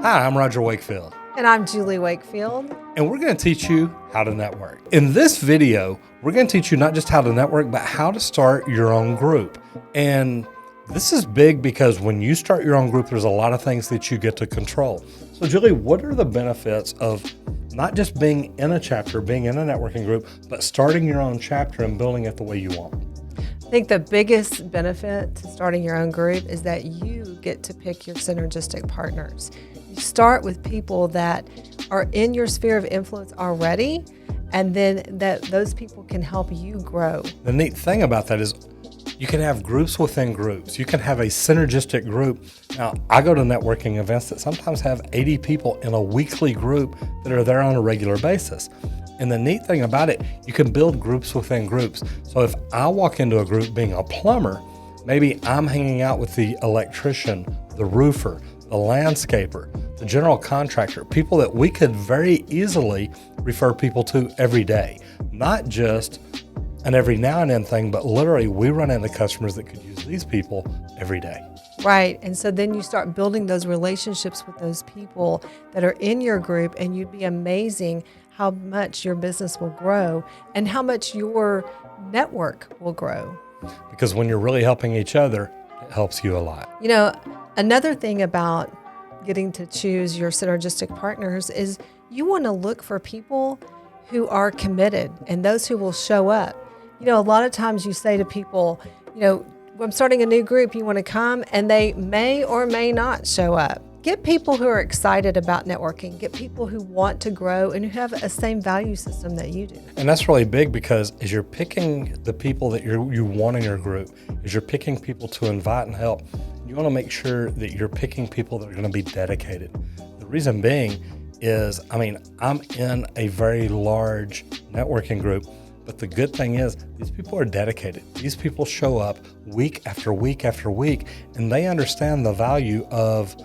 Hi, I'm Roger Wakefield, And I'm Julie Wakefield. and we're going to teach you how to network. In this video, we're going to teach you not just how to network, but how to start your own group. And this is big because when you start your own group, there's a lot of things that you get to control. So Julie, what are the benefits of not just being in a chapter, being in a networking group, but starting your own chapter and building it the way you want? I think the biggest benefit to starting your own group is that you get to pick your synergistic partners. You start with people that are in your sphere of influence already, and then that those people can help you grow. The neat thing about that is you can have groups within groups. You can have a synergistic group. Now, I go to networking events that sometimes have 80 people in a weekly group that are there on a regular basis. And the neat thing about it, you can build groups within groups. So if I walk into a group being a plumber, maybe I'm hanging out with the electrician, the roofer, the landscaper, the general contractor, people that we could very easily refer people to every day. Not just an every now and then thing, but literally we run into customers that could use these people every day. Right. And so then you start building those relationships with those people that are in your group, and you'd be amazing how much your business will grow and how much your network will grow. Because when you're really helping each other, it helps you a lot. You know, another thing about getting to choose your synergistic partners is you want to look for people who are committed and those who will show up. You know, a lot of times you say to people, you know, I'm starting a new group, you want to come, and they may or may not show up. Get people who are excited about networking. Get people who want to grow and who have a same value system that you do. And that's really big because as you're picking the people that you want in your group, as you're picking people to invite and help, you want to make sure that you're picking people that are going to be dedicated. The reason being is, I'm in a very large networking group, but the good thing is these people are dedicated. These people show up week after week after week, and they understand the value of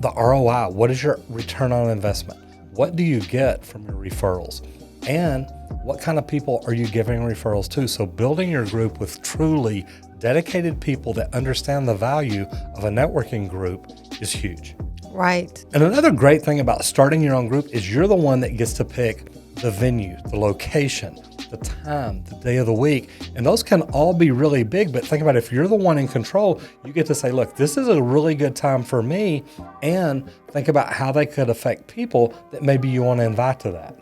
the ROI. What is your return on investment? What do you get from your referrals? And what kind of people are you giving referrals to? So building your group with truly dedicated people that understand the value of a networking group is huge. Right. And another great thing about starting your own group is you're the one that gets to pick the venue, the location, the time, the day of the week. And those can all be really big, but think about it, if you're the one in control, you get to say, look, this is a really good time for me, and think about how they could affect people that maybe you want to invite to that.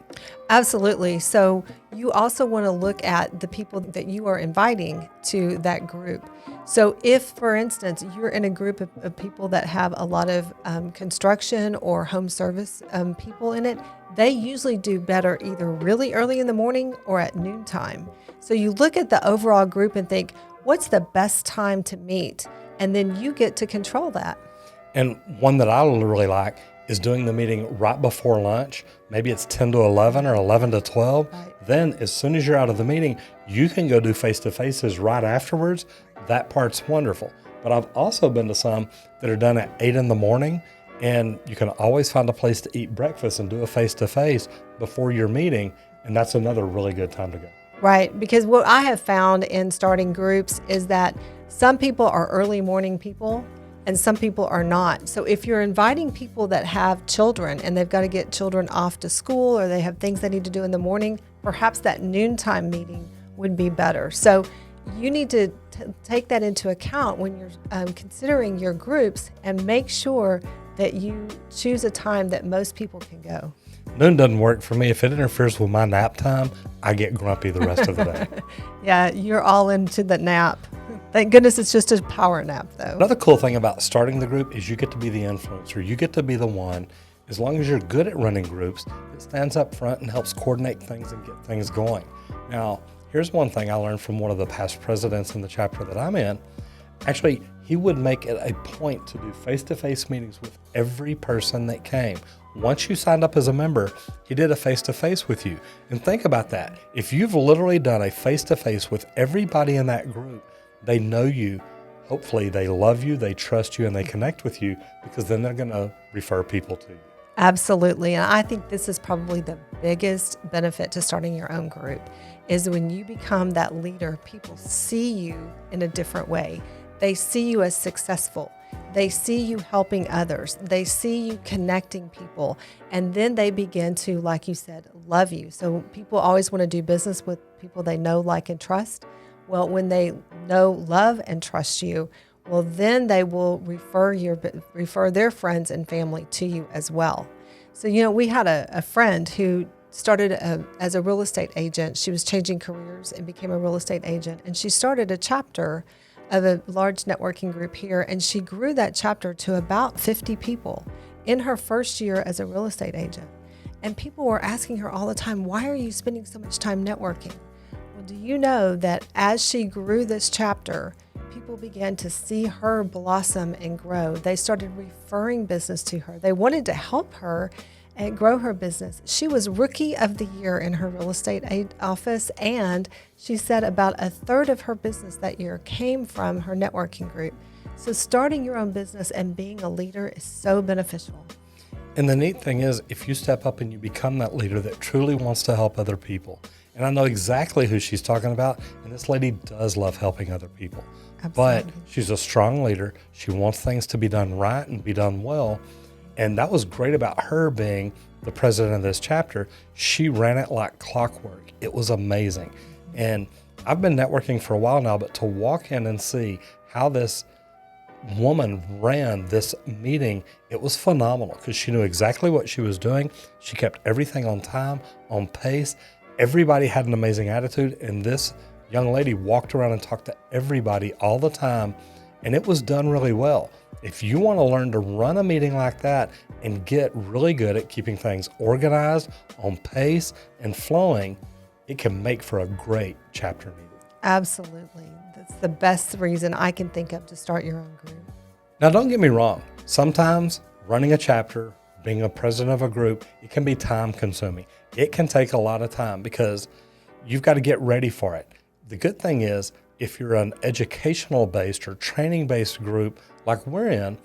Absolutely. So you also want to look at the people that you are inviting to that group. So if, for instance, you're in a group of people that have a lot of construction or home service people in it, they usually do better either really early in the morning or at noontime. So you look at the overall group and think, what's the best time to meet? And then you get to control that. And one that I really like is doing the meeting right before lunch. Maybe it's 10 to 11 or 11 to 12. Right. Then as soon as you're out of the meeting, you can go do face-to-faces right afterwards. That part's wonderful. But I've also been to some that are done at 8 in the morning, and you can always find a place to eat breakfast and do a face-to-face before your meeting. And that's another really good time to go. Right, because what I have found in starting groups is that some people are early morning people and some people are not. So if you're inviting people that have children and they've got to get children off to school, or they have things they need to do in the morning, perhaps that noontime meeting would be better. So you need to take that into account when you're considering your groups, and make sure that you choose a time that most people can go. Noon doesn't work for me. If it interferes with my nap time, I get grumpy the rest of the day. Yeah, you're all into the nap. Thank goodness it's just a power nap, though. Another cool thing about starting the group is you get to be the influencer. You get to be the one, as long as you're good at running groups, that stands up front and helps coordinate things and get things going. Now, here's one thing I learned from one of the past presidents in the chapter that I'm in. Actually, he would make it a point to do face-to-face meetings with every person that came. Once you signed up as a member, he did a face-to-face with you. And think about that. If you've literally done a face-to-face with everybody in that group, they know you. Hopefully they love you, they trust you, and they connect with you, because then they're going to refer people to you. Absolutely. And I think this is probably the biggest benefit to starting your own group, is when you become that leader, people see you in a different way. They see you as successful. They see you helping others. They see you connecting people. And then they begin to, like you said, love you. So people always want to do business with people they know, like, and trust. Well, when they know, love, and trust you, well, then they will refer their friends and family to you as well. So, we had a friend who started as a real estate agent. She was changing careers and became a real estate agent. And she started a chapter of a large networking group here. And she grew that chapter to about 50 people in her first year as a real estate agent. And people were asking her all the time, why are you spending so much time networking? Well, do you know that as she grew this chapter, people began to see her blossom and grow. They started referring business to her. They wanted to help her and grow her business. She was Rookie of the Year in her real estate office, and she said about a third of her business that year came from her networking group. So starting your own business and being a leader is so beneficial. And the neat thing is, if you step up and you become that leader that truly wants to help other people, and I know exactly who she's talking about, and this lady does love helping other people. Absolutely. But she's a strong leader. She wants things to be done right and be done well. And that was great about her being the president of this chapter. She ran it like clockwork. It was amazing. And I've been networking for a while now, but to walk in and see how this woman ran this meeting, it was phenomenal because she knew exactly what she was doing. She kept everything on time, on pace. Everybody had an amazing attitude. And this young lady walked around and talked to everybody all the time. And it was done really well. If you want to learn to run a meeting like that and get really good at keeping things organized, on pace, and flowing, it can make for a great chapter meeting. Absolutely. That's the best reason I can think of to start your own group. Now, don't get me wrong. Sometimes running a chapter, being a president of a group, it can be time consuming. It can take a lot of time because you've got to get ready for it. The good thing is, if you're an educational based or training based group like we're in,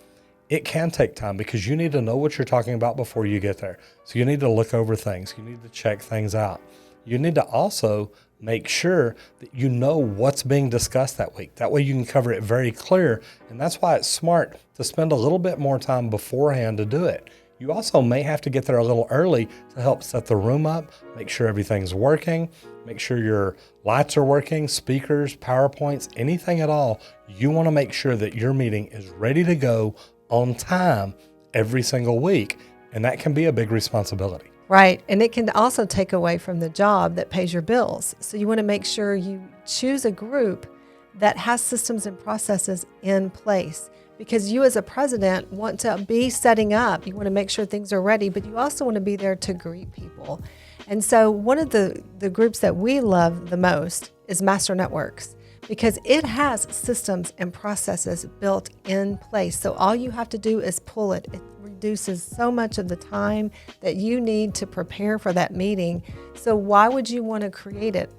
it can take time because you need to know what you're talking about before you get there. So you need to look over things. You need to check things out. You need to also make sure that you know what's being discussed that week. That way you can cover it very clear. And that's why it's smart to spend a little bit more time beforehand to do it. You also may have to get there a little early to help set the room up, make sure everything's working, make sure your lights are working, speakers, PowerPoints, anything at all. You want to make sure that your meeting is ready to go on time every single week. And that can be a big responsibility. Right. And it can also take away from the job that pays your bills. So you want to make sure you choose a group that has systems and processes in place. Because you as a president want to be setting up. You want to make sure things are ready, but you also want to be there to greet people. And so one of the groups that we love the most is Master Networks because it has systems and processes built in place. So all you have to do is pull it. It reduces so much of the time that you need to prepare for that meeting. So why would you want to create it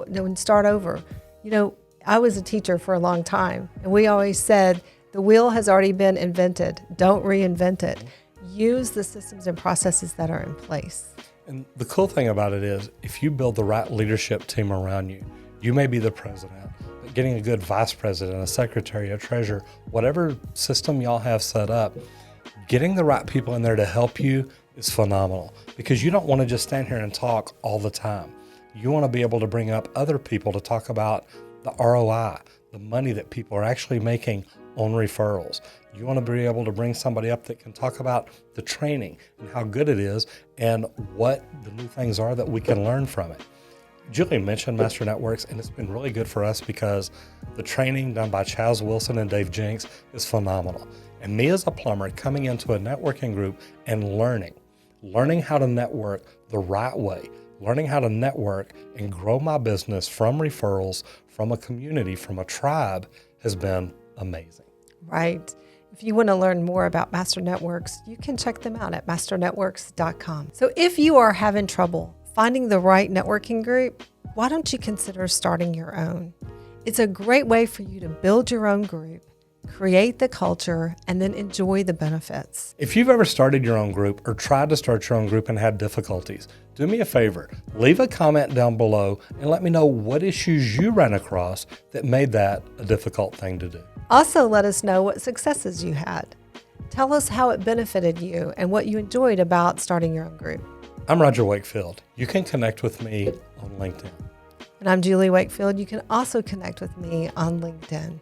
and start over? I was a teacher for a long time, and we always said, the wheel has already been invented. Don't reinvent it. Use the systems and processes that are in place. And the cool thing about it is, if you build the right leadership team around you, you may be the president, but getting a good vice president, a secretary, a treasurer, whatever system y'all have set up, getting the right people in there to help you is phenomenal because you don't want to just stand here and talk all the time. You want to be able to bring up other people to talk about the ROI, the money that people are actually making on referrals. You want to be able to bring somebody up that can talk about the training and how good it is and what the new things are that we can learn from it. Julie mentioned Master Networks, and it's been really good for us because the training done by Chaz Wilson and Dave Jenks is phenomenal. And me as a plumber coming into a networking group and learning how to network the right way, learning how to network and grow my business from referrals, from a community, from a tribe has been amazing. Right. If you want to learn more about Master Networks, you can check them out at masternetworks.com. So if you are having trouble finding the right networking group, why don't you consider starting your own? It's a great way for you to build your own group, create the culture, and then enjoy the benefits. If you've ever started your own group or tried to start your own group and had difficulties, do me a favor, leave a comment down below and let me know what issues you ran across that made that a difficult thing to do. Also, let us know what successes you had. Tell us how it benefited you and what you enjoyed about starting your own group. I'm Roger Wakefield. You can connect with me on LinkedIn. And I'm Julie Wakefield. You can also connect with me on LinkedIn.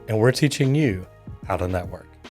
And we're teaching you how to network.